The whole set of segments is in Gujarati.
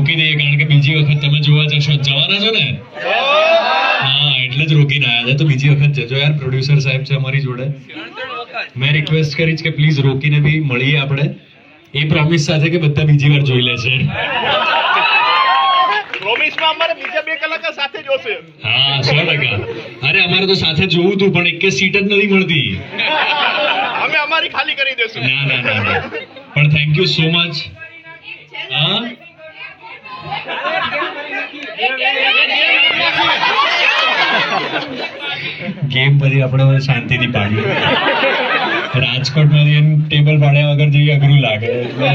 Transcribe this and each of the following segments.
રોકી દઈએ કારણ કે બીજી વખત તમે જોવા જવાના છો ને? હા, એટલે જ રોકીને આવ્યા છે. તો બીજી વખત જજો યાર. પ્રોડ્યુસર સાહેબ છે અમારી જોડે. મેં રિક્વેસ્ટ કરી કે પ્લીઝ રોકીને બી મળીએ આપણે, એ પ્રોમિસ સાથે કે બધા બીજી વાર જોઈ લેશે. પ્રોમિસમાં અમારે બીજા 2 કલાક સાથે જોશે. હા, 100%. અરે અમારે તો સાથે જોવું હતું પણ એક સીટ જ નથી મળતી. અમે અમારી ખાલી કરી દેશું. ના ના ના, પણ થેન્ક યુ સો મચ. હા, ગેમ પછી આપણે શાંતિથી પાડીએ. રાજકોટમાંથી એમ ટેબલ પાડ્યા વગર જઈએ અઘરું લાગે. એટલે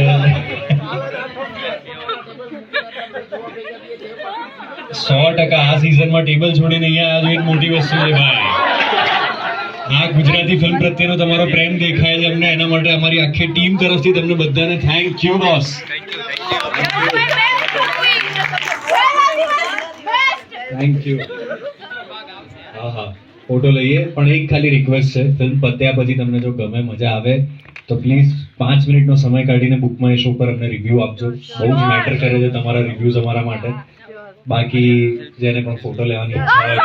100% આ સિઝનમાં ટેબલ છોડીને અહીંયા આવ્યા એક મોટી વસ્તુ છે ભાઈ. આ ગુજરાતી ફિલ્મ પ્રત્યેનો તમારો પ્રેમ દેખાય છે અમને, એના માટે અમારી આખી ટીમ તરફથી તમને બધાને thank you boss. Thank you. હા હા, ફોટો લઈએ. પણ એક ખાલી રિક્વેસ્ટ છે, ફિલ્મ પત્યા પછી તમને જો ગમે, મજા આવે તો પ્લીઝ 5 મિનિટનો સમય કાઢીને બુકમાં એ શો પર અમને રિવ્યુ આપજો. બહુ જ મેટર કરે છે તમારા રિવ્યુઝ અમારા માટે. બાકી જેને પણ ફોટો લેવાની ઈચ્છા હોય